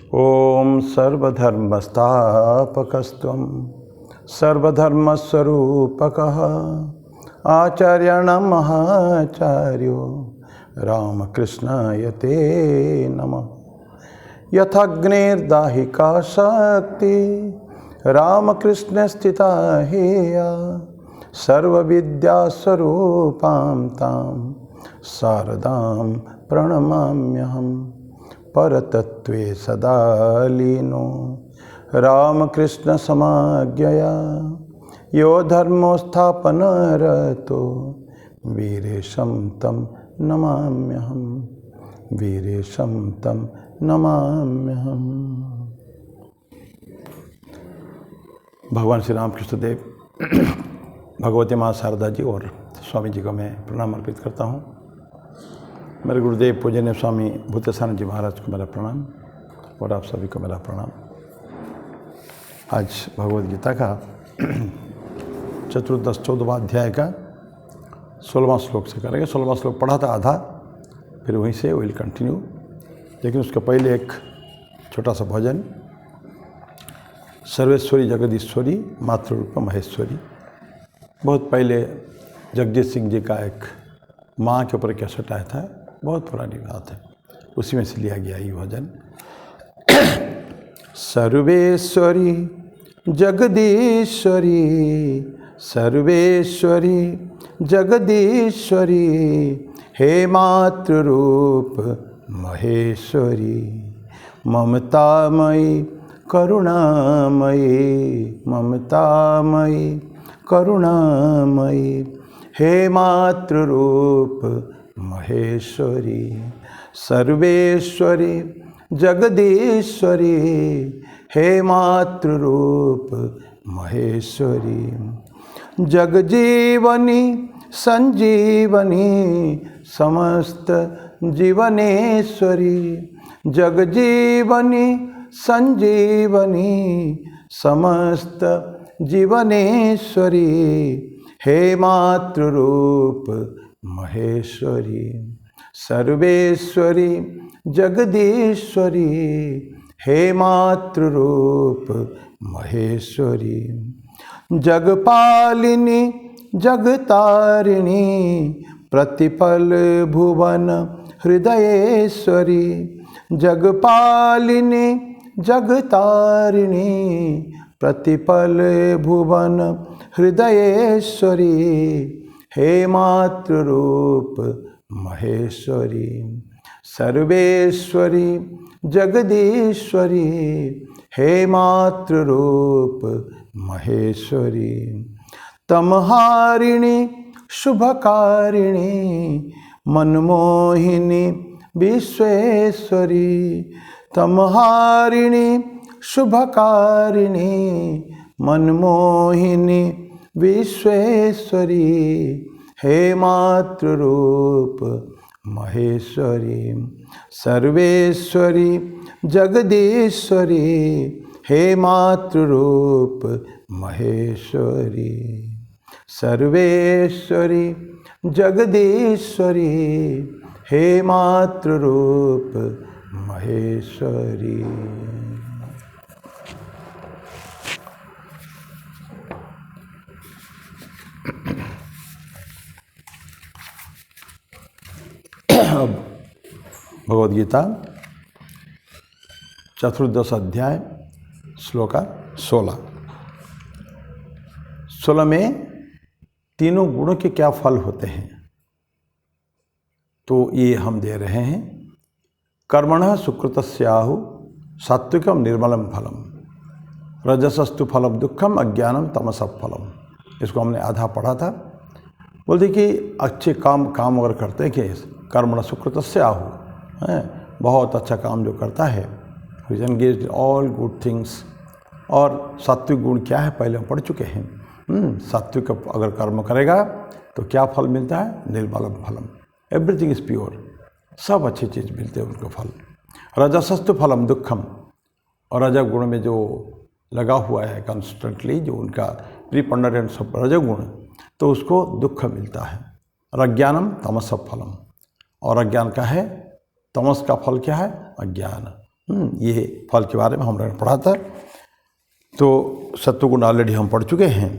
ओम सर्वधर्मस्थापकस्त्वं सर्वधर्मस्वरूपकः आचार्याणां महाचार्यो रामकृष्णाय ते नमः। यथाग्नेर्दाहिका शक्ति रामकृष्णस्थिता हेया सर्वविद्यास्वरूपां तां शारदां प्रणमाम्यहम्। परतत्त्वे सदा लीनो रामकृष्ण समाज्ञया यो धर्मो स्थापनरतो वीरेशं तं नमाम्यहम्। वीरेशं तं नमाम्यहम्। भगवान श्री रामकृष्ण देव, भगवती माँ शारदा जी और स्वामी जी को मैं प्रणाम अर्पित करता हूँ। मेरे गुरुदेव पूजनीय स्वामी भूतेशानंद जी महाराज को मेरा प्रणाम और आप सभी को मेरा प्रणाम। आज भगवद गीता का चतुर्दश 14वां अध्याय का 16वां श्लोक से करेंगे। 16वां श्लोक पढ़ा था आधा, फिर वहीं से विल कंटिन्यू, लेकिन उसके पहले एक छोटा सा भजन। सर्वेश्वरी जगदीश्वरी मातृरूप महेश्वरी। बहुत पहले जगजीत सिंह जी का एक माँ के ऊपर कैसेट आया था, बहुत पुरानी बात है, उसी में से लिया गया ये भजन। सर्वेश्वरी जगदीश्वरी, सर्वेश्वरी जगदीश्वरी, हे मातृरूप महेश्वरी, ममतामयी करुणामयी, ममतामयी करुणामयी, हे मातृरूप महेश्वरी। सर्वेश्वरी जगदीश्वरी, हे मातृरूप महेश्वरी। जगजीवनी संजीवनी समस्त जीवनेश्वरी, जगजीवनी संजीवनी समस्त जीवनेश्वरी, हे मातृरूप महेश्वरी। सर्वेश्वरी जगदीश्वरी, हे मातृरूप महेश्वरी। जगपालिनी जगतारिणी, प्रतिपल भुवन हृदयेश्वरी, जगपालिनी जगतारिणी, प्रतिपल भुवन हृदयेश्वरी, हे मातृरूप महेश्वरी। सर्वेश्वरी जगदीश्वरी, हे मातृरूप महेश्वरी। तमहारिणी शुभकारिणी, मनमोहिनी विश्वेश्वरी, तमहारिणी शुभकारिणी, मनमोहिनी विश्वेश्वरी, हे मातृरूप महेश्वरी। सर्वेश्वरी जगदीश्वरी, हे मातृरूप महेश्वरी। सर्वेश्वरी जगदीश्वरी, हे मातृरूप महेश्वरी। भगवद गीता चतुर्दश अध्याय श्लोक 16 में तीनों गुणों के क्या फल होते हैं, तो ये हम दे रहे हैं। कर्मणः सुकृतस्याहु सात्विकम निर्मलम फलम, रजसस्तु फलम दुखम अज्ञानम तमसः फलम। इसको हमने आधा पढ़ा था। बोलते कि अच्छे काम अगर करते हैं कि कर्मणः सुकृतस्याहु, बहुत अच्छा काम जो करता है, is engaged in all good things. और सात्विक गुण क्या है पहले हम पढ़ चुके हैं। सात्विक अगर कर्म करेगा तो क्या फल मिलता है? निर्मलम फलम, एवरीथिंग इज प्योर, सब अच्छी चीज़ मिलते हैं उनको फल। रजसस्तु फलम दुखम, और रजग गुण में जो लगा हुआ है कॉन्स्टेंटली, जो उनका प्रीपंडरेंस ऑफ रजगुण, तो उसको दुख मिलता है। और तमस फलम, और अज्ञान का है, तमस का फल क्या है? अज्ञान। ये फल के बारे में हम लोगों ने पढ़ा था। तो सत्वगुण ऑलरेडी हम पढ़ चुके हैं,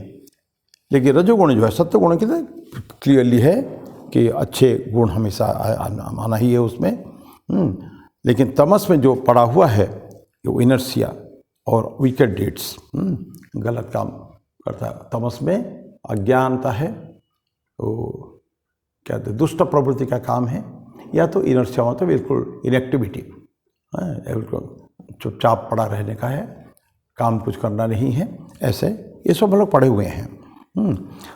लेकिन रजोगुण जो है सत्वगुण की क्लियरली है कि अच्छे गुण हमेशा आना ही है उसमें। लेकिन तमस में जो पड़ा हुआ है वो इनर्सिया और विकेट डीड्स, गलत काम करता है। तमस में अज्ञानता है, वो क्या कहते हैं दुष्ट प्रवृत्ति का काम है, या तो इनर्सिया हो तो बिल्कुल इनएक्टिविटी, बिल्कुल चुपचाप पड़ा रहने का है, काम कुछ करना नहीं है, ऐसे ये सब हम लोग पढ़े हुए हैं।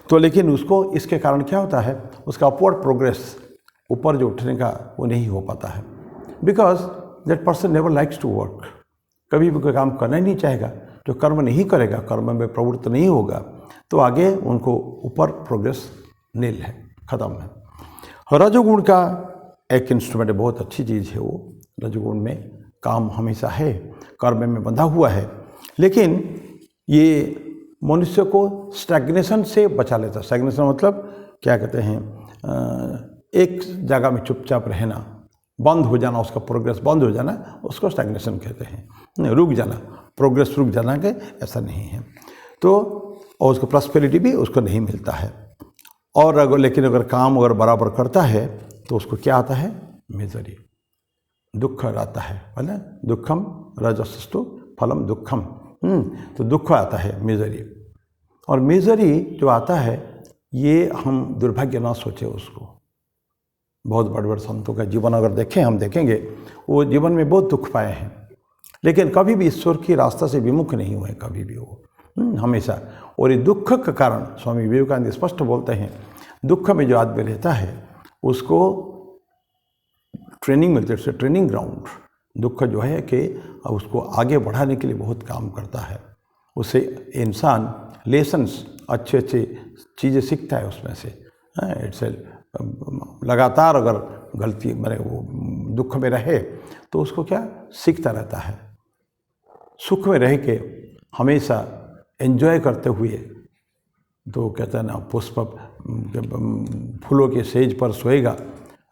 तो लेकिन उसको इसके कारण क्या होता है, उसका अपवर्ड प्रोग्रेस, ऊपर जो उठने का वो नहीं हो पाता है, because that person never likes to work. कभी भी कोई काम करना ही नहीं चाहेगा, जो कर्म नहीं करेगा, कर्म में प्रवृत्त नहीं होगा, तो आगे उनको ऊपर प्रोग्रेस नील है, ख़त्म है। रजोगुण का एक इंस्ट्रूमेंट है, बहुत अच्छी चीज़ है वो। रजोगुण में काम हमेशा है, कर्म में बंधा हुआ है, लेकिन ये मनुष्य को स्टैग्नेशन से बचा लेता है। स्टैग्नेशन मतलब क्या कहते हैं, एक जगह में चुपचाप रहना, बंद हो जाना, उसका प्रोग्रेस बंद हो जाना, उसको स्टैग्नेशन कहते हैं। रुक जाना, प्रोग्रेस रुक जाना के ऐसा नहीं है। तो और उसको प्रॉस्पेरिटी भी उसको नहीं मिलता है। और अगर लेकिन अगर काम अगर बराबर करता है तो उसको क्या आता है, मिजरी, दुख आता है, है ना। दुखम रजसस्तु फलम दुखम, तो दुख आता है, मिजरी। और मिजरी जो आता है ये हम दुर्भाग्य ना सोचे उसको। बहुत बड़े बड़े संतों का जीवन अगर देखें, हम देखेंगे वो जीवन में बहुत दुख पाए हैं, लेकिन कभी भी ईश्वर की रास्ता से विमुख नहीं हुए, कभी भी वो हमेशा। और ये दुख का कारण स्वामी विवेकानंद स्पष्ट बोलते हैं, दुख में जो आदमी रहता है उसको ट्रेनिंग मिलती है, ट्रेनिंग ग्राउंड। दुख जो है कि उसको आगे बढ़ाने के लिए बहुत काम करता है, उससे इंसान लेसन्स अच्छे अच्छे चीज़ें सीखता है उसमें से। इट्स लगातार अगर गलती मैंने वो दुख में रहे तो उसको क्या सीखता रहता है। सुख में रह के हमेशा एंजॉय करते हुए, तो कहते हैं ना, पुष्प फूलों के सेज पर सोएगा,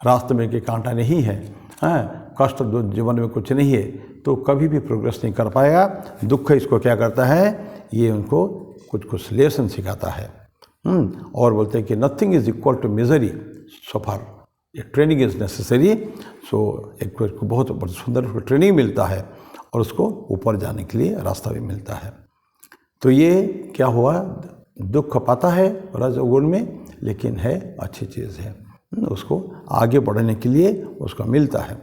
रास्ते में के कांटा नहीं है, कष्ट जीवन में कुछ नहीं है, तो कभी भी प्रोग्रेस नहीं कर पाएगा। दुख इसको क्या करता है, ये उनको कुछ कुछ लेसन सिखाता है। और बोलते हैं कि nothing is equal to misery so far, ये ट्रेनिंग इज नेसेसरी। सो एक बहुत सुंदर ट्रेनिंग मिलता है और उसको ऊपर जाने के लिए रास्ता भी मिलता है। तो ये क्या हुआ, दुख पाता है रजोगुण में, लेकिन है अच्छी चीज़ है, उसको आगे बढ़ने के लिए उसको मिलता है।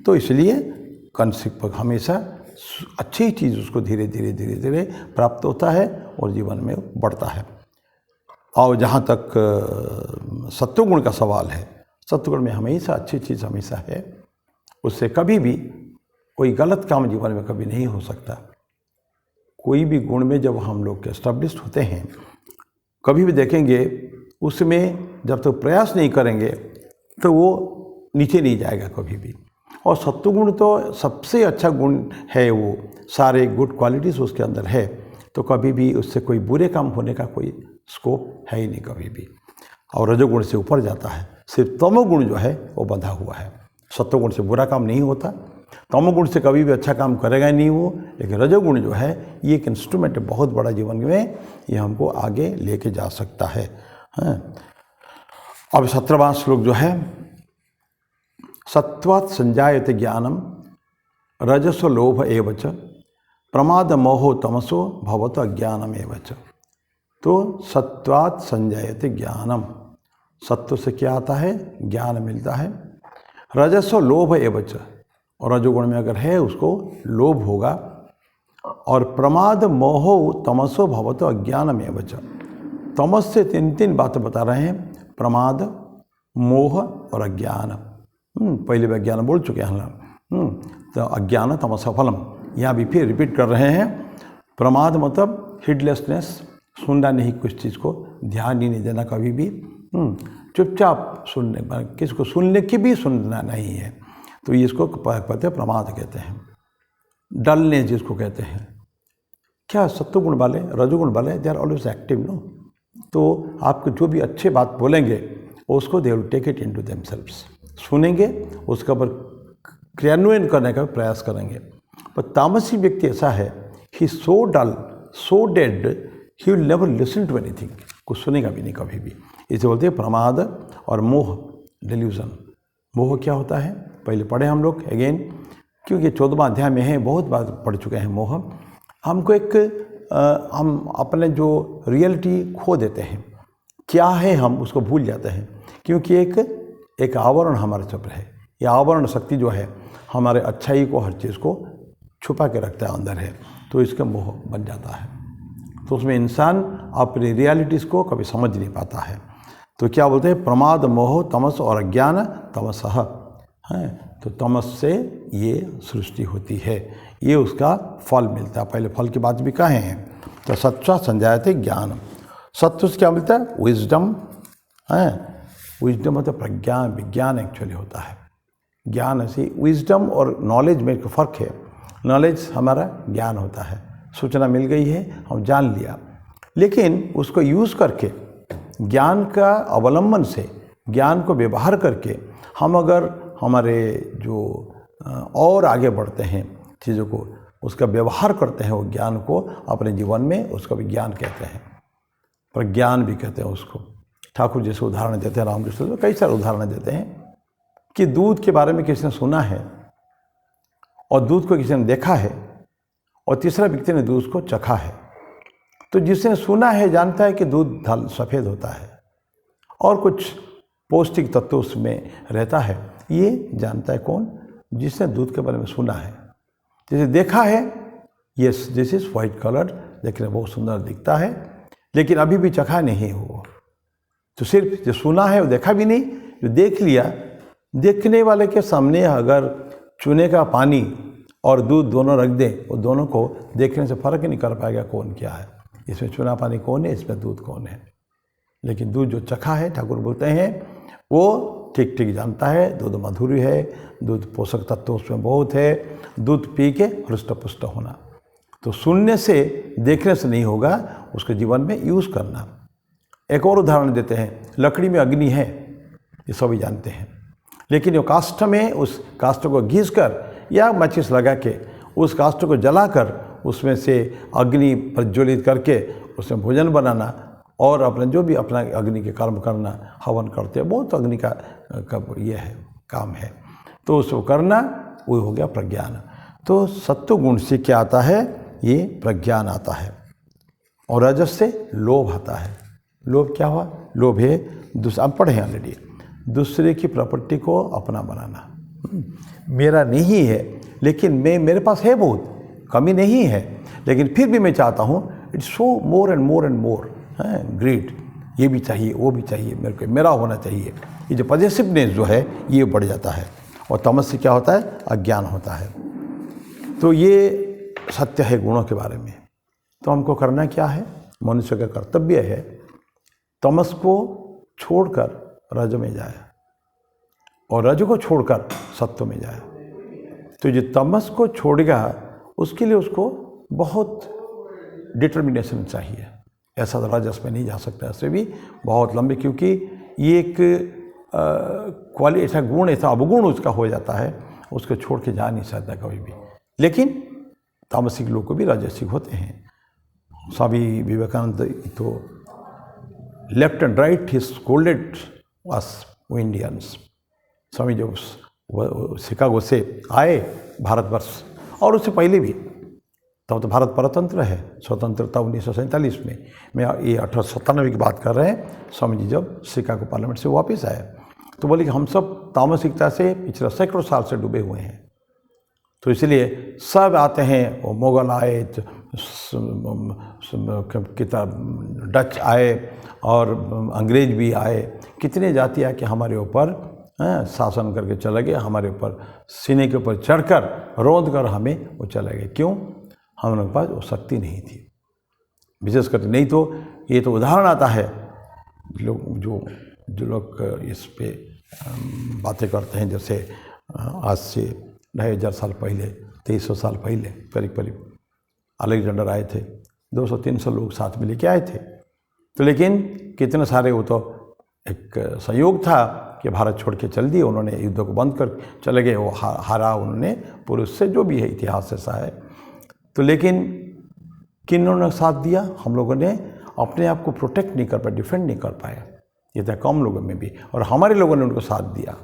तो इसलिए कंसिप हमेशा अच्छी चीज़ उसको धीरे धीरे धीरे धीरे प्राप्त होता है और जीवन में बढ़ता है। और जहाँ तक सत्वगुण का सवाल है, सत्वगुण में हमेशा अच्छी चीज़ हमेशा है, उससे कभी भी कोई गलत काम जीवन में कभी नहीं हो सकता। कोई भी गुण में जब हम लोग एस्टेब्लिश्ड होते हैं, कभी भी देखेंगे उसमें जब तक प्रयास नहीं करेंगे तो वो नीचे नहीं जाएगा कभी भी। और सत्वगुण तो सबसे अच्छा गुण है, वो सारे गुड क्वालिटीज़ उसके अंदर है, तो कभी भी उससे कोई बुरे काम होने का कोई स्कोप है ही नहीं कभी भी। और रजोगुण से ऊपर जाता है, सिर्फ तमोगुण जो है वो बंधा हुआ है। सत्वगुण से बुरा काम नहीं होता, तमोगुण से कभी भी अच्छा काम करेगा ही नहीं वो, लेकिन रजोगुण जो है ये एक इंस्ट्रूमेंट है बहुत बड़ा जीवन में, ये हमको आगे लेके जा सकता है। अब 17वां श्लोक जो है, सत्वात् संजायते ज्ञानम रजसो लोभ एवच प्रमाद मोहो तमसो भवत अज्ञानम एवच। तो सत्वात् संजायते ज्ञानम, सत्व से क्या आता है, ज्ञान मिलता है। रजसो लोभ एवच, और रजोगुण में अगर है उसको लोभ होगा। और प्रमाद मोहो तमसो भवतो अज्ञानम एवच, तमस से तीन बातें बता रहे हैं, प्रमाद, मोह और अज्ञान। पहले भी अज्ञान बोल चुके हैं हम। तो अज्ञान तमस फलम, यहाँ भी फिर रिपीट कर रहे हैं। प्रमाद मतलब हिडलेसनेस, सुनना नहीं कुछ चीज़ को, ध्यान ही नहीं देना कभी भी, चुपचाप सुनने, किसी को सुनने की भी सुनना नहीं है, तो इसको कहते हैं प्रमाद कहते हैं। डलने जिसको कहते हैं, क्या सत्वगुण वाले, रजोगुण वाले they are always active no, तो आपको जो भी अच्छे बात बोलेंगे उसको they will take it into themselves, सुनेंगे, उसके ऊपर क्रियान्वयन करने का प्रयास करेंगे। पर तामसी व्यक्ति ऐसा है, he so dull, so dead, he will never listen to anything, कुछ सुनेगा भी नहीं कभी भी। इसे बोलते हैं प्रमाद और मोह, डिल्यूजन। मोह क्या होता है, पहले पढ़े हम लोग अगेन, क्योंकि 14वां अध्याय में है, बहुत बार पढ़ चुके हैं। मोह हमको हम अपने जो रियलिटी खो देते हैं, क्या है हम उसको भूल जाते हैं, क्योंकि एक आवरण हमारे चुप है। ये आवरण शक्ति जो है हमारे अच्छाई को, हर चीज़ को छुपा के रखता है अंदर है, तो इसका मोह बन जाता है। तो उसमें इंसान अपनी रियलिटीज़ को कभी समझ नहीं पाता है। तो क्या बोलते हैं, प्रमाद, मोह, तमस और अज्ञान तमसः है। तो तमस से ये सृष्टि होती है, ये उसका फल मिलता है। पहले फल की बात भी कहे हैं। तो सत्व संजायते ज्ञान, सत्व से क्या मिलता है, विजडम है। विजडम मतलब प्रज्ञान, विज्ञान एक्चुअली होता है। ज्ञान ऐसी, विजडम और नॉलेज में एक फ़र्क है। नॉलेज हमारा ज्ञान होता है, सूचना मिल गई है, हम जान लिया, लेकिन उसको यूज़ करके, ज्ञान का अवलंबन से, ज्ञान को व्यवहार करके हम अगर हमारे जो और आगे बढ़ते हैं चीज़ों को, उसका व्यवहार करते हैं, वो ज्ञान को अपने जीवन में, उसको विज्ञान कहते हैं, प्रज्ञान भी कहते हैं उसको। ठाकुर जैसे उदाहरण देते हैं, रामकृष्ण तो कई सारे उदाहरण देते हैं कि दूध के बारे में किसी ने सुना है और दूध को किसी ने देखा है और तीसरा व्यक्ति ने दूध को चखा है। तो जिसने सुना है जानता है कि दूध सफ़ेद होता है और कुछ पौष्टिक तत्व उसमें रहता है, ये जानता है कौन, जिसने दूध के बारे में सुना है। जैसे देखा है, yes this is white colour, देखने बहुत सुंदर दिखता है, लेकिन अभी भी चखा नहीं हो। तो सिर्फ जो सुना है वो देखा भी नहीं, जो देख लिया, देखने वाले के सामने अगर चूने का पानी और दूध दोनों रख दें, वो दोनों को देखने से फ़र्क ही नहीं कर पाएगा कौन क्या है, इसमें चूना पानी कौन है, इसमें दूध कौन है। लेकिन दूध जो चखा है, ठाकुर बोलते हैं, वो ठीक ठीक जानता है, दूध मधुर है, दूध पोषक तत्व उसमें बहुत है, दूध पी के हृष्ट पुष्ट होना। तो सुनने से, देखने से नहीं होगा, उसके जीवन में यूज़ करना। एक और उदाहरण देते हैं, लकड़ी में अग्नि है, ये सभी जानते हैं, लेकिन वो काष्ठ में, उस काष्ठ को घिस कर या माचिस लगा के उस काष्ठ को जलाकर उसमें से अग्नि प्रज्वलित करके उसमें भोजन बनाना और अपने जो भी अपना अग्नि के कर्म करना, हवन करते हैं, बहुत अग्नि का ये है, काम है, तो उसको करना, वो हो गया प्रज्ञान। तो सत्व गुण से क्या आता है, ये प्रज्ञान आता है। और रजस से लोभ आता है। लोभ क्या हुआ, लोभ है आप पढ़े हैं ऑलरेडी, दूसरे की प्रॉपर्टी को अपना बनाना। मेरा नहीं है, लेकिन मेरे पास है बहुत, कमी नहीं है, लेकिन फिर भी मैं चाहता हूँ, it's so more and more and more, great, ये भी चाहिए, वो भी चाहिए, मेरे को मेरा होना चाहिए। ये जो पॉजिटिवनेस जो है ये बढ़ जाता है। और तमस से क्या होता है, अज्ञान होता है। तो ये सत्य है गुणों के बारे में। तो हमको करना क्या है, मनुष्य का कर्तव्य है तमस को छोड़कर रज में जाए और रज को छोड़कर सत्व में जाए। तो जो तमस को छोड़ेगा उसके लिए उसको बहुत डिटर्मिनेशन चाहिए। ऐसा तो रजस में नहीं जा सकता, ऐसे भी बहुत लंबे, क्योंकि ये एक क्वालिटी, ऐसा गुण, ऐसा अवगुण उसका हो जाता है, उसको छोड़ के जा नहीं सकता कभी भी। लेकिन तामसिक लोग को भी राजसिक होते हैं। स्वामी विवेकानंद तो left and right he scolded us Indians. Swami जो शिकागो से आए भारतवर्ष, और उससे पहले भी, तब तो भारत परतंत्र है, स्वतंत्रता 1947 में, मैं ये 1897 की बात कर रहे हैं। स्वामी जी जब शिकागो पार्लियामेंट से वापस आए तो बोले कि हम सब तामसिकता से पिछले सैकड़ों साल से डूबे हुए हैं, तो इसलिए सब आते हैं, वो मुगल आए, डच आए और अंग्रेज भी आए, कितने जाति आके हमारे ऊपर शासन करके चले गए, हमारे ऊपर सीने के ऊपर चढ़कर रोंद कर हमें वो चले गए। क्यों, हम लोगों के पास वो शक्ति नहीं थी, विशेष करके। नहीं तो ये तो उदाहरण आता है, लोग जो लोग इस पे बातें करते हैं, जैसे आज से 2000 साल पहले, 2300 साल पहले करीब करीब अलेक्जेंडर आए थे, 200-300 लोग साथ में लेके आए थे। तो लेकिन कितने सारे, वो तो एक संयोग था कि भारत छोड़ के चल दिए, उन्होंने युद्ध को बंद कर चले गए, वो हारा उन्होंने पुरुष से, जो भी है इतिहास ऐसा है। तो लेकिन किन्होंने साथ दिया? हम लोगों ने अपने आप को प्रोटेक्ट नहीं कर पाए, डिफेंड नहीं कर पाए, ये था कम लोगों में भी, और हमारे लोगों ने उनको साथ दिया।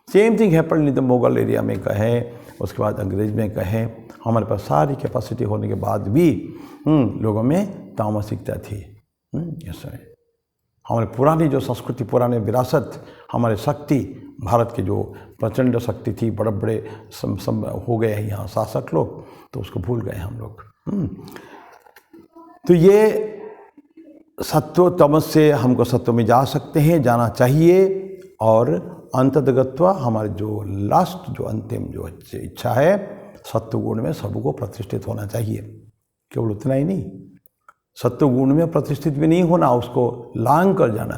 Same thing happened in the Mughal area में कहे, उसके बाद अंग्रेज में कहे, हमारे पास सारी कैपेसिटी होने के बाद भी लोगों में तामसिकता थी। यस है, हमारे पुरानी जो संस्कृति, पुराने विरासत, हमारे शक्ति, भारत की जो प्रचंड शक्ति थी, बड़े बड़े हो गए हैं यहाँ शासक लोग, तो उसको भूल गए हम लोग। तो ये सत्व तमस से हमको सत्व में जा सकते हैं, जाना चाहिए, और अंततगत्वा हमारे जो लास्ट, जो अंतिम जो इच्छा है, सत्व गुण में सबको प्रतिष्ठित होना चाहिए। केवल उतना ही नहीं, सत्व गुण में प्रतिष्ठित भी नहीं होना, उसको लांग कर जाना,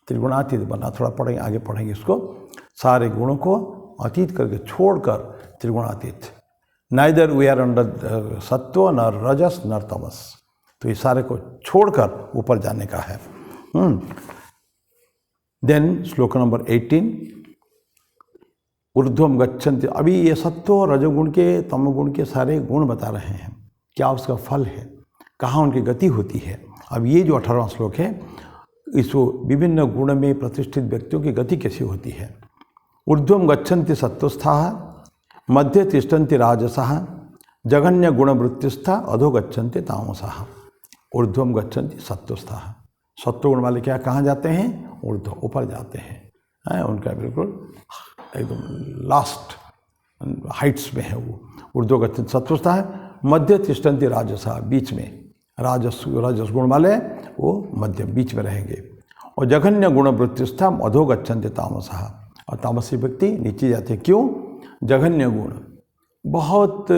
त्रिगुणातीत बनना। थोड़ा पढ़ेंगे, आगे पढ़ेंगे इसको, सारे गुणों को अतीत करके छोड़कर त्रिगुणातीत। नाइदर वी आर अंडर सत्व न रजस न तमस, तो ये सारे को छोड़कर ऊपर जाने का है। देन श्लोक नंबर 18, ऊर्ध्वम गच्छन्ति। अभी ये सत्व और रजोगुण के, तमोगुण के सारे गुण बता रहे हैं, क्या उसका फल है, कहाँ उनकी गति होती है। अब ये जो 18वां श्लोक है, इसको विभिन्न गुण में प्रतिष्ठित व्यक्तियों की गति कैसी होती है। ऊर्ध्वम गच्छन्ति सत्वस्थाः, मध्ये तिष्ठन्ति राजसाः, जघन्य गुणवृत्तिस्था, अधो गच्छन्ति तामसाः। ऊर्ध्वम गच्छन्ति सत्वस्थाः, सत्वगुण वाले क्या कहाँ जाते हैं? ऊर्ध्व, ऊपर जाते हैं, उनका बिल्कुल एकदम लास्ट हाइट्स में है वो। ऊर्ध्व गच्छन्ति सत्वस्थाः, मध्य तिष्ठन्ति राजसाः, बीच में राजस गुण वाले वो मध्य बीच में रहेंगे, और जघन्य गुणवृत्तिस्था, अधो गच्छन्ति तामसाः, और तामसी व्यक्ति नीचे जाते हैं। क्यों? जघन्य गुण, बहुत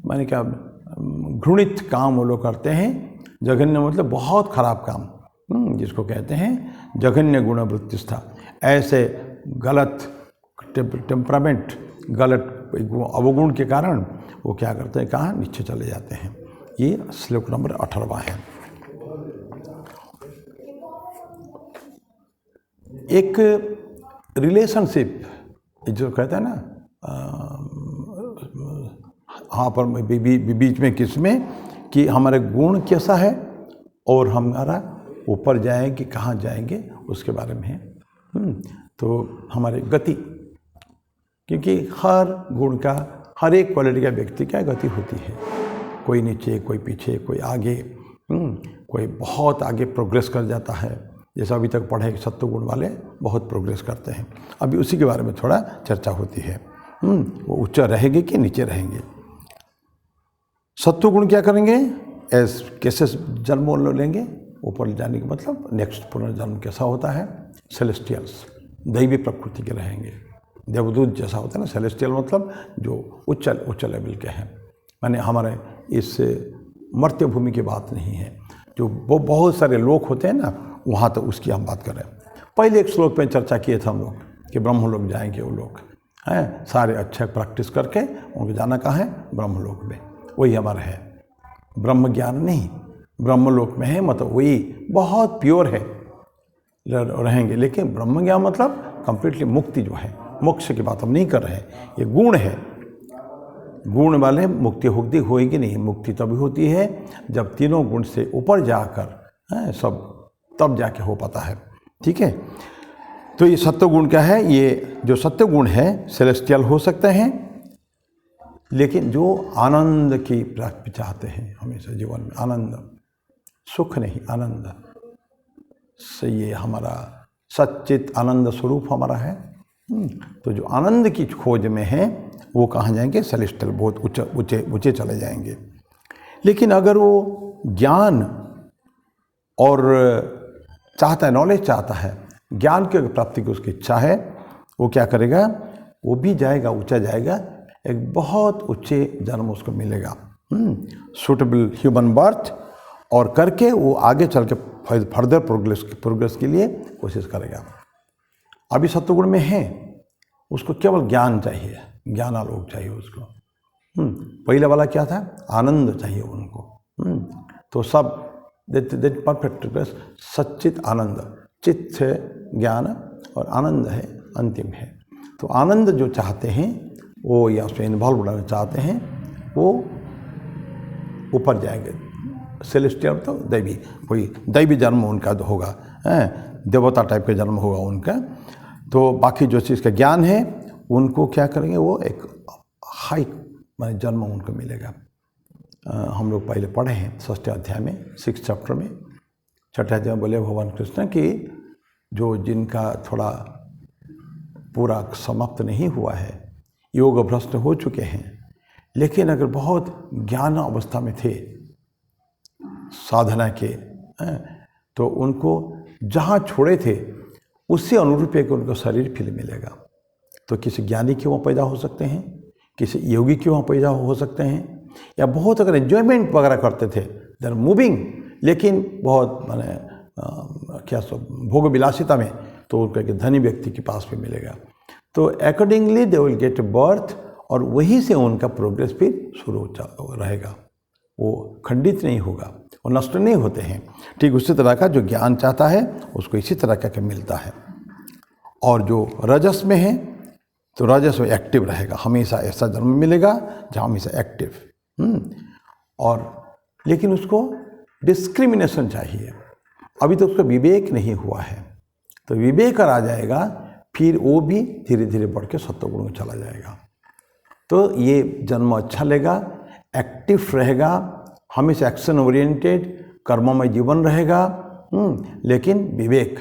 माने क्या घृणित काम वो लोग करते हैं। जघन्य मतलब बहुत खराब काम, जिसको कहते हैं जघन्य गुणवृत्तिस्था। ऐसे गलत टेम्परामेंट, गलत अवगुण के कारण वो क्या करते हैं, कहाँ नीचे चले जाते हैं। ये श्लोक नंबर 18वां है। एक रिलेशनशिप जो कहते हैं ना, हाँ पर बीच में किसमें कि हमारे गुण कैसा है और हमारा ऊपर जाएंगे कहाँ जाएंगे उसके बारे में है। तो हमारी गति, क्योंकि हर गुण का, हर एक क्वालिटी का व्यक्ति क्या गति होती है, कोई नीचे, कोई पीछे, कोई आगे, कोई बहुत आगे प्रोग्रेस कर जाता है। जैसा अभी तक पढ़े सत्वगुण वाले बहुत प्रोग्रेस करते हैं, अभी उसी के बारे में थोड़ा चर्चा होती है। वो उच्च रहेंगे कि नीचे रहेंगे। सत्वगुण क्या करेंगे? कैसे जन्म लेंगे? ऊपर जाने का मतलब नेक्स्ट पुनर्जन्म कैसा होता है? सेलेस्टियल्स, दैवी प्रकृति के रहेंगे। देवदूत जैसा होता है ना, सेलेस्टियल मतलब जो उच्च लेवल के हैं, माने हमारे इस मर्त्य भूमि की बात नहीं है। जो वो बहुत सारे लोग होते हैं ना, वहाँ तो उसकी हम बात कर रहे हैं। पहले एक श्लोक में चर्चा किए थे हम लोग कि ब्रह्मलोक जाएंगे वो लोग, हैं सारे अच्छे प्रैक्टिस करके उनको जाना कहाँ है? ब्रह्मलोक में। वही हमारा है, ब्रह्म ज्ञान नहीं, ब्रह्मलोक में है, मतलब वही बहुत प्योर है रहेंगे। लेकिन ब्रह्म ज्ञान मतलब कंप्लीटली मुक्ति जो है, मोक्ष की बात हम नहीं कर रहे हैं, ये गुण है। गुण वाले मुक्ति होगी नहीं। मुक्ति तभी होती है जब तीनों गुण से ऊपर जाकर सब, तब जाके हो पाता है। ठीक है, तो ये सत्वगुण क्या है? ये जो सत्वगुण है सेलेस्टियल हो सकते हैं, लेकिन जो आनंद की प्राप्ति चाहते हैं हमेशा जीवन में, आनंद, सुख नहीं आनंद से, ये हमारा सच्चित आनंद स्वरूप हमारा है। तो जो आनंद की खोज में है वो कहाँ जाएंगे? सेलेस्टियल, बहुत ऊंचे चले जाएंगे। लेकिन अगर वो ज्ञान और चाहता है, नॉलेज चाहता है, ज्ञान की प्राप्ति की उसकी इच्छा है, वो क्या करेगा? वो भी जाएगा, ऊंचा जाएगा, एक बहुत ऊंचे जन्म उसको मिलेगा, सूटेबल ह्यूमन बर्थ, और करके वो आगे चल के फर्दर प्रोग्रेस के लिए कोशिश करेगा। अभी सत्वगुण में है, उसको केवल ज्ञान चाहिए, ज्ञानालोक चाहिए उसको। पहले वाला क्या था? आनंद चाहिए उनको। तो सब परफेक्ट प्रोग्रेस, सच्चित आनंद, चित्त से ज्ञान और आनंद है, अंतिम है। तो आनंद जो चाहते हैं वो या उसमें इन्वॉल्व होना चाहते हैं वो ऊपर जाएंगे, सेलेस्टियल तो दैवी, कोई दैवी जन्म उनका होगा, देवता टाइप का जन्म होगा उनका। तो बाकी जो चीज़ का ज्ञान है उनको क्या करेंगे, वो एक हाई माने जन्म उनको मिलेगा। हम लोग पहले पढ़े हैं 6 अध्याय में, 6 चैप्टर में, 6 अध्याय में बोले भगवान कृष्ण कि जो जिनका थोड़ा पूरा समाप्त नहीं हुआ है, योग भ्रष्ट हो चुके हैं, लेकिन अगर बहुत ज्ञान अवस्था में थे साधना के, तो उनको जहाँ छोड़े थे उससे अनुरूप एक उनको शरीर फिर मिलेगा। तो किसी ज्ञानी के वहाँ पैदा हो सकते हैं, किसी योगी के वहाँ पैदा हो सकते हैं, या बहुत अगर एंजॉयमेंट वगैरह करते थे देन मूविंग, लेकिन बहुत माने क्या सब भोग विलासिता में, तो उनको एक धनी व्यक्ति के पास भी मिलेगा। तो accordingly they will get birth, और वहीं से उनका प्रोग्रेस फिर शुरू रहेगा, वो खंडित नहीं होगा, वो नष्ट नहीं होते हैं। ठीक उसी तरह का जो ज्ञान चाहता है उसको इसी तरह का मिलता है। और जो रजस में है तो रजस में एक्टिव रहेगा, हमेशा ऐसा जन्म मिलेगा जहाँ हमेशा एक्टिव। और लेकिन उसको डिस्क्रिमिनेशन चाहिए, अभी तो उसका विवेक नहीं हुआ है, तो विवेक आ जाएगा फिर वो भी धीरे धीरे बढ़ के सत्वगुण में चला जाएगा। तो ये जन्म अच्छा लेगा, एक्टिव रहेगा, हमेशा एक्शन ओरिएंटेड कर्ममय जीवन रहेगा, लेकिन विवेक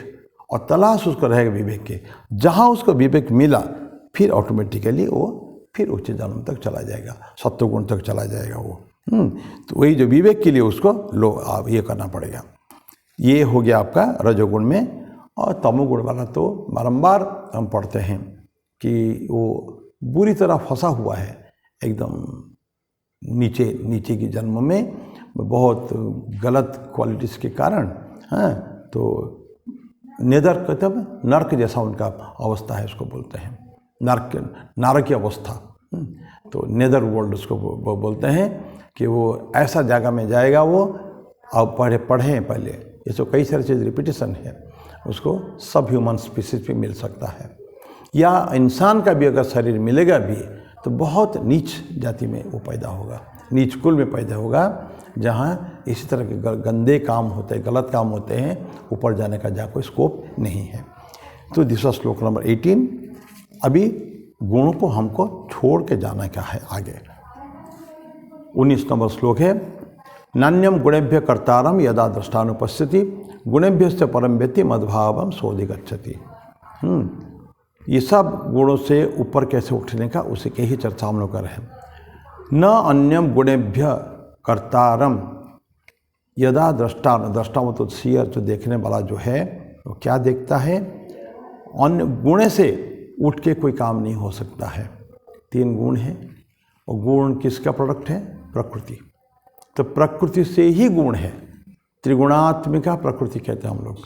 और तलाश उसको रहेगा विवेक के। जहाँ उसको विवेक मिला फिर ऑटोमेटिकली वो फिर उच्च जन्म तक चला जाएगा, सत्वगुण तक चला जाएगा वो। तो वही जो विवेक के लिए उसको ये करना पड़ेगा। ये हो गया आपका रजोगुण में। और तमोगुण वाला तो बारंबार हम पढ़ते हैं कि वो बुरी तरह फंसा हुआ है एकदम नीचे की जन्म में, बहुत गलत क्वालिटीज के कारण। तो नेदर मतलब नर्क जैसा उनका अवस्था है, उसको बोलते हैं नारकीय अवस्था। तो नेदर वर्ल्ड उसको बोलते हैं कि वो ऐसा जगह में जाएगा वो। अब पढ़ें पहले, ये तो कई सारी चीज़ रिपीटेशन है, उसको सब ह्यूमन स्पीसीज पे मिल सकता है, या इंसान का भी अगर शरीर मिलेगा भी तो बहुत नीच जाति में वो पैदा होगा, नीच कुल में पैदा होगा, जहाँ इसी तरह के गंदे काम होते हैं, गलत काम होते हैं, ऊपर जाने का जहाँ कोई स्कोप नहीं है। तो दूसरा श्लोक नंबर 18। अभी गुणों को हमको छोड़ के जाना क्या है आगे। 19 नंबर श्लोक है, नान्यम गुणेभ्य कर्तारम यदा दृष्टानुपश्यति गुणेभ्यश्च परम व्यक्ति मद्भावम सोधिगच्छति। ये सब गुणों से ऊपर कैसे उठने का उसी की ही चर्चा हम लोग कर रहे हैं। न अन्यम गुणेभ्य कर्तारम यदा दृष्टा मतलब सीयर, जो देखने वाला जो है वो क्या देखता है, अन्य गुण से उठ के कोई काम नहीं हो सकता है। 3 गुण हैं, और गुण किसका प्रोडक्ट है, प्रकृति। तो प्रकृति से ही गुण है, त्रिगुणात्मिका प्रकृति कहते हैं हम लोग।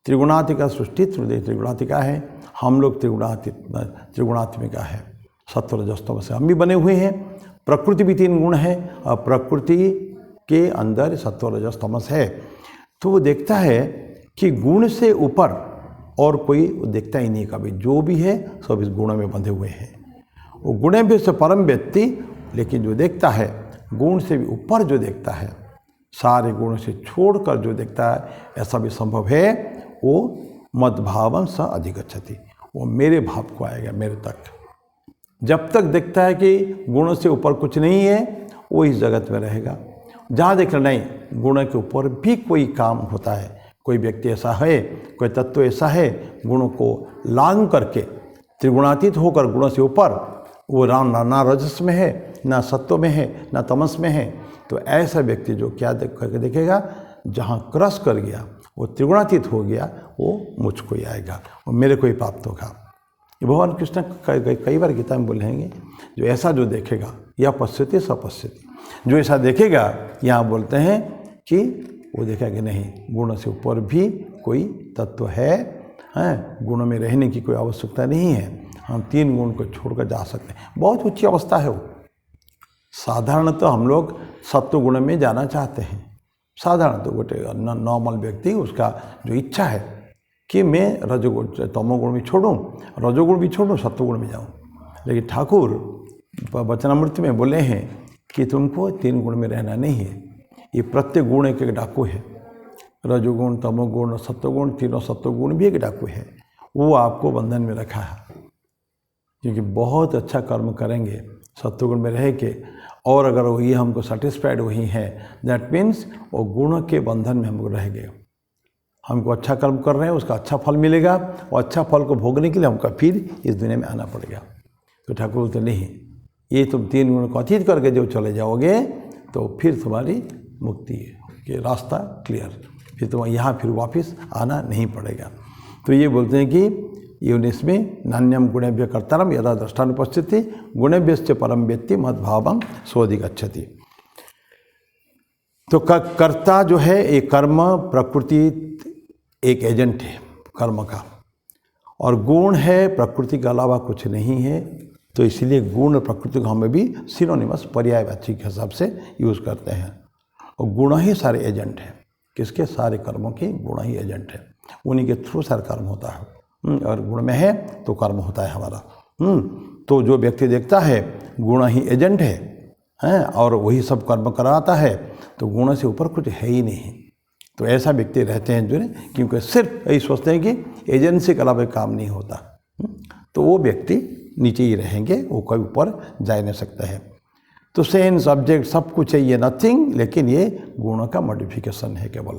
त्रिगुणात्मिका सृष्टि त्रिगुणात्मिका है, हम लोग त्रिगुणात्मिका है, सत्व रजस तमस से हम भी बने हुए हैं। प्रकृति भी 3 गुण है, और प्रकृति के अंदर सत्व रजस तमस है। तो वो देखता है कि गुण से ऊपर और कोई देखता ही नहीं कभी, जो भी है सब इस गुणों में बंधे हुए हैं। वो गुणे भी से परम व्यक्ति, लेकिन जो देखता है गुण से भी ऊपर जो देखता है, सारे गुणों से छोड़कर जो देखता है, ऐसा भी संभव है, वो मद्भावम स अधिगच्छति, वो मेरे भाव को आएगा, मेरे तक। जब तक देखता है कि गुणों से ऊपर कुछ नहीं है, वो इस जगत में रहेगा। जहाँ देखना नहीं, गुणों के ऊपर भी कोई काम होता है, कोई व्यक्ति ऐसा है, कोई तत्व ऐसा है, गुणों को लांग करके त्रिगुणातीत होकर गुणों से ऊपर, वो ना रजस में है, ना सत्व में है, ना तमस में है। तो ऐसा व्यक्ति जो क्या करके देखेगा, जहाँ क्रश कर गया, वो त्रिगुणातीत हो गया, वो मुझको ही आएगा, वो मेरे को ही प्राप्त होगा। ये भगवान कृष्ण कई बार गीता में बोलेंगे, जो ऐसा जो देखेगा, यह पश्यति स पश्यति, जो ऐसा देखेगा, यहाँ बोलते हैं कि वो देखा कि नहीं, गुणों से ऊपर भी कोई तत्व है, गुणों में रहने की कोई आवश्यकता नहीं है, हम 3 गुण को छोड़कर जा सकते हैं। बहुत ऊंची अवस्था है वो। साधारणतः हम लोग सत्व गुण में जाना चाहते हैं, साधारणतः गोटे नॉर्मल व्यक्ति, उसका जो इच्छा है कि मैं रजोगुण तमोगुण भी छोड़ूं, रजोगुण भी छोड़ूं, सत्वगुण में जाऊं। लेकिन ठाकुर वचनामृत में बोले हैं कि तुमको 3 गुण में रहना नहीं है। ये प्रत्येक गुण एक डाकू है, रजोगुण, तमोगुण, सत्वगुण, तीनों सत्वगुण भी एक डाकू है। वो आपको बंधन में रखा है, क्योंकि बहुत अच्छा कर्म करेंगे सत्वगुण में रह के, और अगर वही हमको सेटिस्फाइड वही है, दैट मीन्स वो गुण के बंधन में हम रह गए। हमको अच्छा कर्म कर रहे हैं, उसका अच्छा फल मिलेगा, और अच्छा फल को भोगने के लिए हमको फिर इस दुनिया में आना पड़ेगा। तो ठाकुर बोलते नहीं, ये तुम 3 गुण को अतीत करके जो चले जाओगे तो फिर तुम्हारी मुक्ति के रास्ता क्लियर, फिर तुम यहाँ फिर वापस आना नहीं पड़ेगा। तो ये बोलते हैं कि 19वें नान्यम गुणेभ्य कर्तारम यदा दृष्टानुपस्थिति गुणेभ्यश्च परम व्यक्ति मद्भावम सोधिगच्छति। तो कर्ता जो है एक कर्म प्रकृति एक एजेंट है कर्म का, और गुण है प्रकृति के अलावा कुछ नहीं है। तो इसीलिए गुण और प्रकृति को हमें भी सिनोनिमस पर्यायवाची के हिसाब से यूज़ करते हैं। और गुण ही सारे एजेंट हैं, किसके? सारे कर्मों के गुण ही एजेंट है, उन्हीं के थ्रू सारा कर्म होता है। और गुण में है तो कर्म होता है हमारा। तो जो व्यक्ति देखता है गुण ही एजेंट है और वही सब कर्म कराता है, तो गुण से ऊपर कुछ है ही नहीं। तो ऐसा व्यक्ति रहते हैं जो, क्योंकि सिर्फ यही सोचते हैं कि एजेंसी के अलावा काम नहीं होता, तो वो व्यक्ति नीचे ही रहेंगे, वो कभी ऊपर जा नहीं सकते हैं। तो सेंस ऑब्जेक्ट सब कुछ है, ये नथिंग, लेकिन ये गुणों का मॉडिफिकेशन है केवल,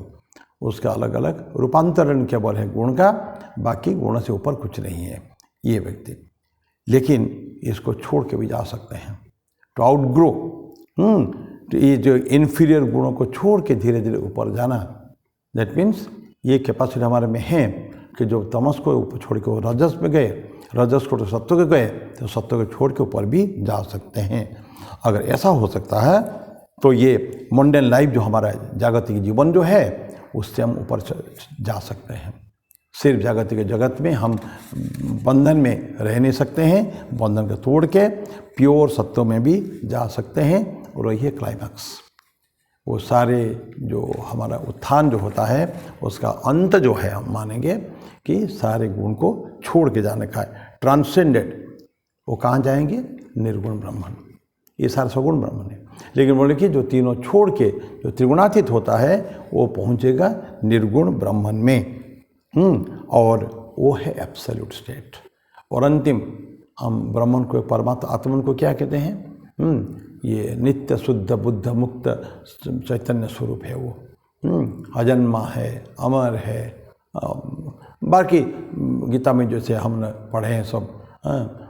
उसका अलग अलग रूपांतरण केवल है गुण का, बाकी गुण से ऊपर कुछ नहीं है ये व्यक्ति। लेकिन इसको छोड़ के भी जा सकते हैं टू आउटग्रो। तो ये जो इन्फीरियर गुणों को छोड़ के धीरे धीरे ऊपर जाना, दैट मीन्स ये कैपेसिटी हमारे में है कि जो तमस को ऊपर छोड़ के वो रजस में गए, रजस को तो सत्व के गए, तो सत्व को छोड़ के ऊपर भी जा सकते हैं। अगर ऐसा हो सकता है तो ये मंडेन लाइफ जो हमारा जागतिक जीवन जो है उससे हम ऊपर जा सकते हैं। सिर्फ जागतिक जगत में हम बंधन में रह नहीं सकते हैं, बंधन को तोड़ के प्योर सत्व में भी जा सकते हैं, और वही है क्लाइमैक्स। वो सारे जो हमारा उत्थान जो होता है उसका अंत जो है, हम मानेंगे कि सारे गुण को छोड़ के जाने का है, ट्रांसेंडेड। वो कहाँ जाएंगे? निर्गुण ब्रह्मन। ये सारा सगुण ब्रह्मन है। लेकिन बोले कि जो तीनों छोड़ के जो त्रिगुणातीत होता है वो पहुँचेगा निर्गुण ब्रह्मन में। और वो है एब्सोल्यूट स्टेट। और अंतिम हम ब्रह्मन को, परमात्मा आत्मन को क्या कहते हैं? ये नित्य शुद्ध बुद्ध मुक्त चैतन्य स्वरूप है वो। अजन्मा है, अमर है। बाकी गीता में जैसे हमने पढ़े हैं सब,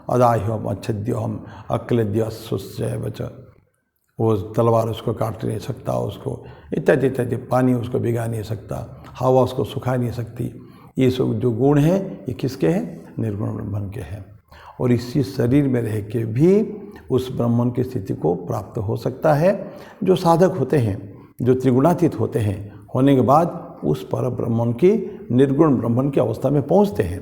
अदाह्योम अच्छद्योम अक्लेद्य सुस्य बच, वो तलवार उसको काट नहीं सकता, उसको इत्यादि इत्यादि, पानी उसको भिगा नहीं सकता, हवा उसको सुखा नहीं सकती। ये सब जो गुण हैं ये किसके हैं? निर्गुण ब्रह्मन के हैं। और इसी शरीर में रह के भी उस ब्रह्मन की स्थिति को प्राप्त हो सकता है। जो साधक होते हैं, जो त्रिगुणातीत होते हैं, होने के बाद उस पर ब्रह्मन की निर्गुण ब्रह्मन की अवस्था में पहुंचते हैं,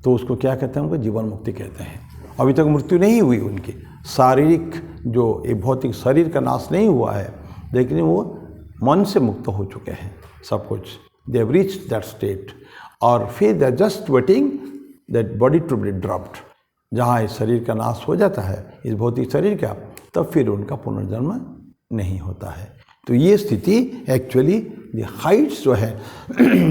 तो उसको क्या कहते हैं? उनको जीवन मुक्ति कहते हैं। अभी तक मृत्यु नहीं हुई उनकी, शारीरिक जो ये भौतिक शरीर का नाश नहीं हुआ है, लेकिन वो मन से मुक्त हो चुके हैं सब कुछ। They have reached that state, और फिर they are just waiting that body to be dropped. जहाँ इस शरीर का नाश हो जाता है, इस भौतिक शरीर का, तब फिर उनका पुनर्जन्म नहीं होता है। तो ये स्थिति एक्चुअली द हाइट्स जो है,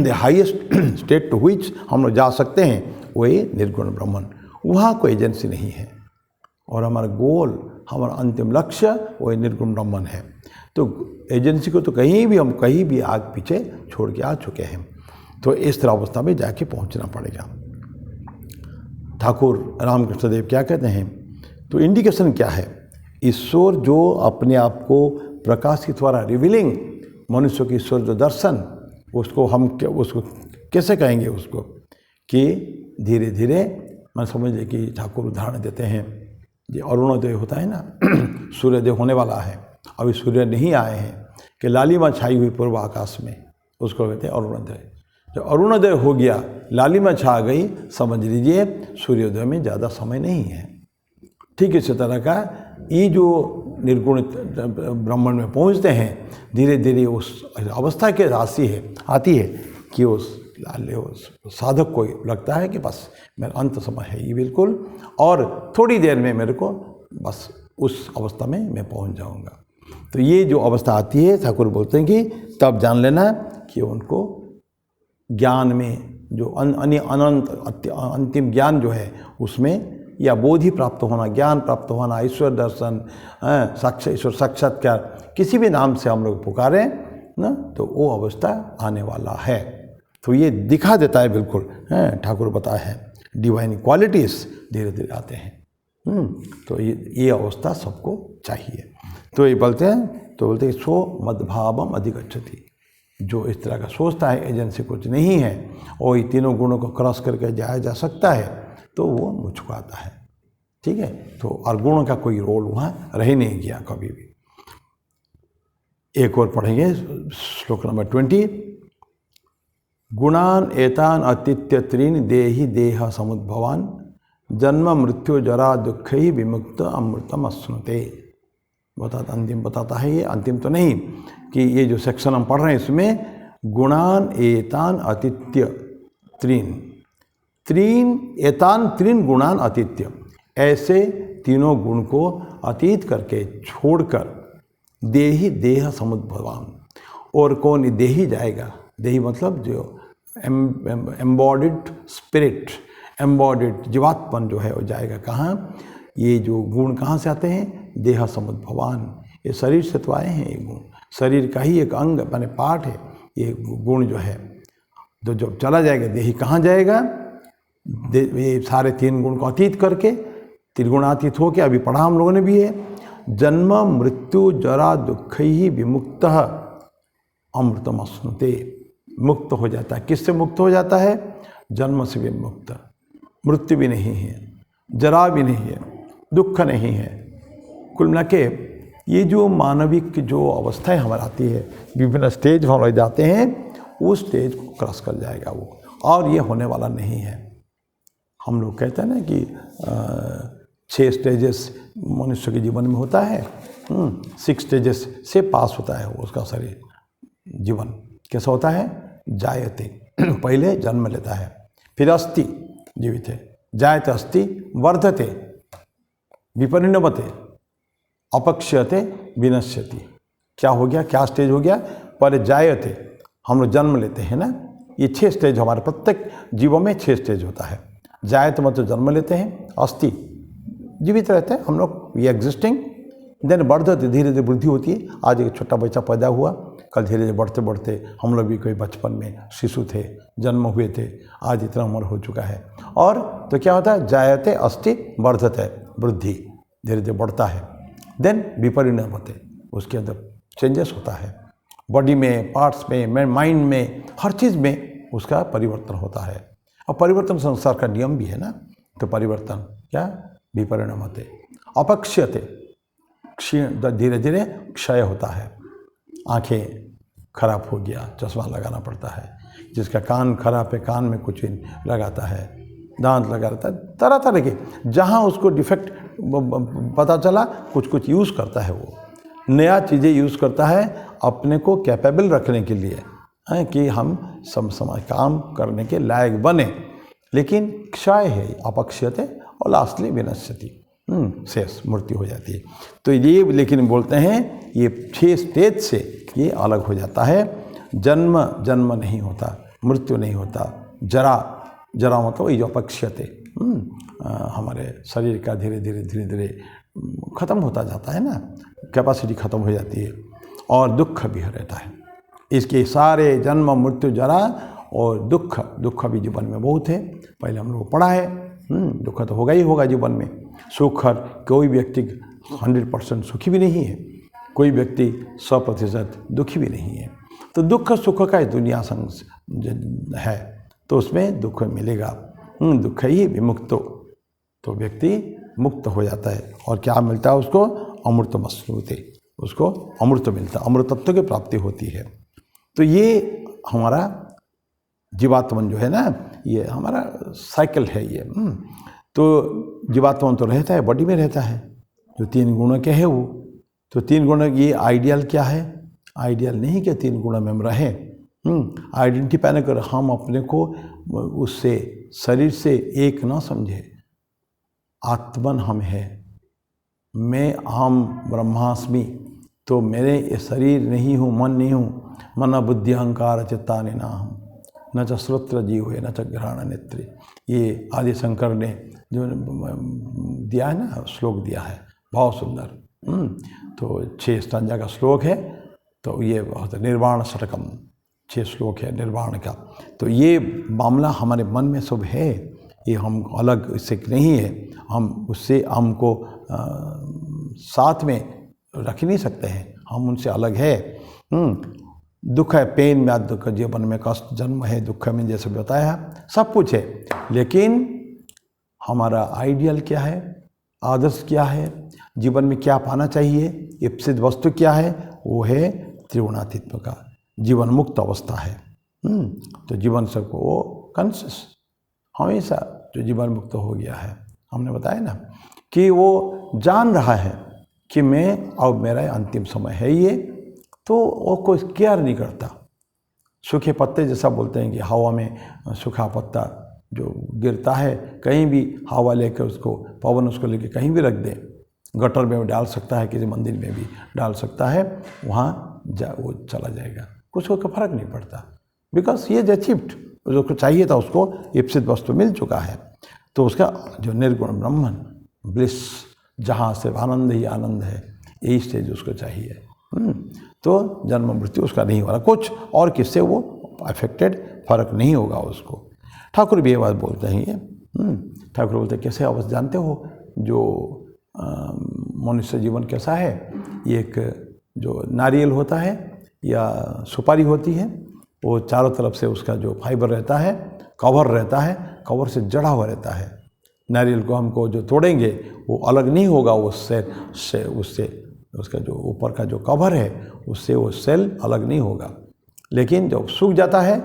द हाईएस्ट स्टेट टू विच हम लोग जा सकते हैं, वही निर्गुण ब्रह्मन। वहाँ कोई एजेंसी नहीं है, और हमारा गोल, हमारा अंतिम लक्ष्य वही निर्गुण ब्रह्मन है। तो एजेंसी को तो कहीं भी हम कहीं भी आग पीछे छोड़ के आ चुके हैं। तो इस तरह अवस्था में जाके पहुंचना पड़ेगा। ठाकुर रामकृष्ण देव क्या कहते हैं? तो इंडिकेशन क्या है? ईश्वर जो अपने आप को प्रकाश के द्वारा रिवीलिंग, मनुष्य की ईश्वर जो दर्शन, उसको हम उसको कैसे कहेंगे? उसको कि धीरे धीरे मैं समझ ले कि ठाकुर उदाहरण देते हैं, ये अरुणोदय होता है ना, सूर्योदय होने वाला है, अभी सूर्य नहीं आए हैं, कि लालिमा छाई हुई पूर्व आकाश में, उसको कहते हैं अरुणोदय। जब अरुणोदय हो गया, लालिमा छा गई, समझ लीजिए सूर्योदय में ज़्यादा समय नहीं है। ठीक इसी तरह का ये जो निर्गुण ब्रह्मण में पहुंचते हैं, धीरे धीरे उस अवस्था के राशि है आती है कि उस साधक को लगता है कि बस मेरा अंत समय है ये बिल्कुल, और थोड़ी देर में मेरे को बस उस अवस्था में मैं पहुंच जाऊंगा। तो ये जो अवस्था आती है, ठाकुर बोलते हैं कि तब जान लेना कि उनको ज्ञान में जो अनंत अंतिम ज्ञान जो है उसमें, या बोधि प्राप्त होना, ज्ञान प्राप्त होना, ईश्वर दर्शन, ईश्वर साक्षात्कार, किसी भी नाम से हम लोग पुकारें ना, तो वो अवस्था आने वाला है। तो ये दिखा देता है बिल्कुल, ठाकुर बताया है डिवाइन क्वालिटीज़ धीरे धीरे आते हैं। तो ये अवस्था सबको चाहिए। तो ये बोलते हैं सो मद्भावम अधिगच्छति, जो इस तरह का सोचता है एजेंसी कुछ नहीं है और ये तीनों गुणों को क्रॉस करके जाया जा सकता है, तो वो मुझको आता है। ठीक है, तो और गुणों का कोई रोल वहाँ रह नहीं गया कभी भी। एक और पढ़ेंगे श्लोक नंबर 20। गुणान एतान अतित्य त्रीन देहि देह समुद्भवान जन्म मृत्यु जरा दुख ही विमुक्त अमृतम अश्नुते। अंतिम बताता है, ये अंतिम तो नहीं कि ये जो सेक्शन हम पढ़ रहे हैं इसमें गुणान एतान अतित्य त्रीन गुणान अतित्य, ऐसे तीनों गुण को अतीत करके छोड़कर देही देह समुद्भवान, और कौन देही जाएगा, देही मतलब जो एम्बॉडिड स्पिरिट, एम्बॉडिड जीवात्मन जो है वो जाएगा कहाँ। ये जो गुण कहाँ से आते हैं, देह समुद्भवान, ये शरीर से तो आए हैं ये गुण, शरीर का ही एक अंग माने पार्ट है ये गुण जो है। तो जब चला जाएगा देही कहाँ जाएगा, ये सारे तीन गुण को अतीत करके, त्रिगुणातीत होके, अभी पढ़ा हम लोगों ने भी है, जन्म मृत्यु जरा दुख ही विमुक्त अमृतम अश्नुते, मुक्त हो जाता है। किससे मुक्त हो जाता है, जन्म से भी मुक्त, मृत्यु भी नहीं है, जरा भी नहीं है, दुख नहीं है। कुल मिला के ये जो मानविक जो अवस्थाएं हमारी आती है, विभिन्न स्टेज हम लोग जाते हैं, उस स्टेज को क्रॉस कर जाएगा वो, और ये होने वाला नहीं है। हम लोग कहते हैं ना कि 6 स्टेजेस मनुष्य के जीवन में होता है, 6 स्टेजेस से पास होता है उसका शरीर जीवन। कैसा होता है, जायते पहले जन्म लेता है, फिर अस्ति जीवित है, जायते अस्ति वर्धते विपरिणमते अपक्ष्यते विनश्यति। क्या हो गया, क्या स्टेज हो गया, पहले जायते हम लोग जन्म लेते हैं ना, ये 6 स्टेज हमारे प्रत्येक जीवों में 6 स्टेज होता है। जायते मतलब जन्म लेते हैं, अस्ति जीवित रहते हैं हम लोग, ये एग्जिस्टिंग, देन बढ़ते धीरे धीरे वृद्धि होती है। आज एक छोटा बच्चा पैदा हुआ, कल धीरे धीरे बढ़ते बढ़ते हम लोग भी कोई बचपन में शिशु थे, जन्म हुए थे, आज इतना उम्र हो चुका है। और तो क्या होता है, जायते अस्ति वर्धते, वृद्धि धीरे धीरे बढ़ता है। देन विपरिणाम होते, उसके अंदर चेंजेस होता है, बॉडी में, पार्ट्स में, माइंड में, हर चीज़ में उसका परिवर्तन होता है। और परिवर्तन संसार का नियम भी है ना, तो परिवर्तन क्या, विपरिणाम होते, अपक्ष्यते क्षीण, धीरे धीरे क्षय होता है। आंखें खराब हो गया, चश्मा लगाना पड़ता है, जिसका कान खराब है कान में कुछ लगाता है, दांत लगा रहता है, तरह तरह के, जहाँ उसको डिफेक्ट पता चला कुछ कुछ यूज़ करता है, वो नया चीज़ें यूज़ करता है अपने को कैपेबल रखने के लिए, है कि हम समय काम करने के लायक बने। लेकिन क्षय है, अपक्ष्यते और लास्टली विनश्यति, शेष मृत्यु हो जाती है। तो ये लेकिन बोलते हैं ये 6 स्टेज से ये अलग हो जाता है। जन्म नहीं होता, मृत्यु नहीं होता, जरा मतलब ये जो अपक्ष्यते, हमारे शरीर का धीरे धीरे ख़त्म होता जाता है ना, कैपेसिटी ख़त्म हो जाती है, और दुख भी रहता है। इसके सारे जन्म मृत्यु जरा और दुख भी जीवन में बहुत है, पहले हम लोग पढ़ा है। दुख तो होगा ही होगा जीवन में। सुख, कोई व्यक्ति 100% सुखी भी नहीं है, कोई व्यक्ति 100% दुखी भी नहीं है। तो दुख सुख का दुनिया संग है, तो उसमें दुख मिलेगा, दुख ही विमुक्तो, तो व्यक्ति मुक्त हो जाता है। और क्या मिलता है उसको, अमृतमश्नुते, उसको अमृत मिलता है, अमृतत्व की प्राप्ति होती है। तो ये हमारा जीवात्मन जो है ना, ये हमारा साइकिल है ये। तो जीवात्मन तो रहता है, बॉडी में रहता है, जो 3 गुणों के है वो। तो 3 गुण, ये आइडियल क्या है, आइडियल नहीं कि 3 गुणों में हम रहें, आइडेंटिफाई न कर, हम अपने को उससे शरीर से एक ना समझे। आत्मन हम है, मैं अहम ब्रह्मास्मि, तो मेरे ये शरीर नहीं हूँ, मन नहीं हूँ। मन बुद्धि अहंकार चित्तानि नाहम्, न च श्रोत्र जीव है न च घ्राण नेत्र। ये आदि शंकर ने जो दिया है ना, श्लोक दिया है, बहुत सुंदर। तो 6 स्टंजा का श्लोक है। तो ये बहुत निर्वाण षटकम, 6 श्लोक है निर्वाण का। तो ये मामला हमारे मन में सब है, ये हम अलग इससे नहीं है। हम उससे हमको साथ में रख नहीं सकते हैं, हम उनसे अलग है। दुख है, पेन में दुख, जीवन में कष्ट, जन्म है दुख में, जैसे बताया सब कुछ है। लेकिन हमारा आइडियल क्या है, आदर्श क्या है, जीवन में क्या पाना चाहिए, इप्सित वस्तु क्या है, वो है त्रिगुणातीत्व का जीवन मुक्त अवस्था है। तो जीवन सबको वो कॉन्शियस हमेशा जो जीवन मुक्त हो गया है, हमने बताया ना कि वो जान रहा है कि मैं अब मेरा अंतिम समय है ये, तो वो कोई केयर नहीं करता। सूखे पत्ते जैसा बोलते हैं कि हवा में सूखा पत्ता जो गिरता है, कहीं भी हवा लेकर उसको, पवन उसको लेकर कहीं भी रख दे, गटर में डाल सकता है, किसी मंदिर में भी डाल सकता है, वहाँ वो चला जाएगा, कुछ को फर्क नहीं पड़ता। बिकॉज ये अचीव्ड, जो चाहिए था उसको इप्सित वस्तु मिल चुका है। तो उसका जो निर्गुण ब्रह्मन ब्लिस, जहाँ से आनंद ही आनंद है, यही स्टेज उसको चाहिए। तो जन्म मृत्यु उसका नहीं हो रहा, कुछ और किससे वो अफेक्टेड, फर्क नहीं होगा उसको। ठाकुर भी ये बात बोलते हैं। ये ठाकुर बोलते हैं कैसे अवस्था जानते हो, जो मनुष्य जीवन कैसा है, एक जो नारियल होता है या सुपारी होती है, वो चारों तरफ से उसका जो फाइबर रहता है, कवर रहता है, कवर से जड़ा हुआ रहता है। नारियल को हमको जो तोड़ेंगे वो अलग नहीं होगा उससे उसका जो ऊपर का जो कवर है उससे वो सेल अलग नहीं होगा। लेकिन जब सूख जाता है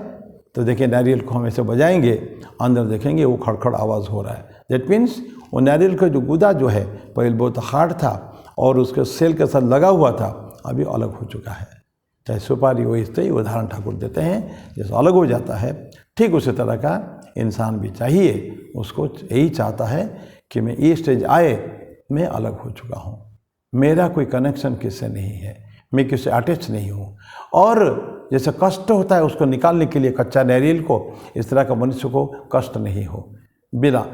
तो देखिए नारियल को हम ऐसे बजाएंगे, अंदर देखेंगे वो खड़खड़ आवाज़ हो रहा है। दैट मीन्स वो नारियल का जो गुदा जो है पहले बहुत हार्ड था और उसके सेल के साथ लगा हुआ था, अभी अलग हो चुका है। चाहे सुपारी हो, इस तरह उदाहरण ठाकुर देते हैं, जैसे अलग हो जाता है, ठीक उसी तरह का इंसान भी चाहिए। उसको यही चाहता है कि मैं ये स्टेज आए, मैं अलग हो चुका हूँ, मेरा कोई कनेक्शन किससे नहीं है, मैं किससे अटैच नहीं हूँ। और जैसे कष्ट होता है उसको निकालने के लिए कच्चा नारियल को, इस तरह का मनुष्य को कष्ट नहीं हो, बिना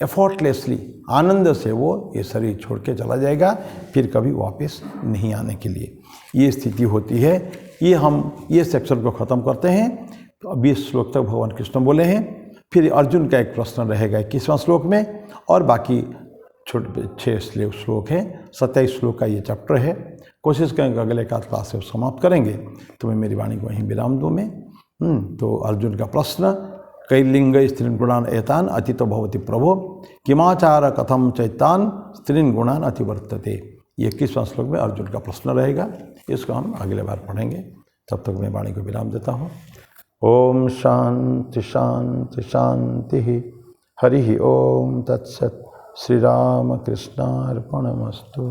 एफर्टलेसली आनंद से वो ये शरीर छोड़ के चला जाएगा, फिर कभी वापस नहीं आने के लिए ये स्थिति होती है। ये हम ये सेक्शन को ख़त्म करते हैं। तो 20 श्लोक तक भगवान कृष्ण बोले हैं, फिर अर्जुन का एक प्रश्न रहेगा 21वां श्लोक में, और बाकी छोटे 6 श्लोक हैं। 27 श्लोक का ये चैप्टर है। कोशिश करेंगे अगले एकाध क्लास से समाप्त करेंगे, तो मैं मेरी वाणी को वहीं विराम दूँ मैं। तो अर्जुन का प्रश्न, कैलिंग स्त्रीन गुणान एतान अतितो भवति प्रभो, किमाचार कथम चैतान स्त्रीन गुणान अतिवर्तते। ये 21वां श्लोक में अर्जुन का प्रश्न रहेगा, इसको हम अगले बार पढ़ेंगे। तब तक मैं वाणी को विराम देता हूँ। ओम शांति शांति शांति। हरि ओम तत्सत। श्री राम कृष्णार्पणमस्तु।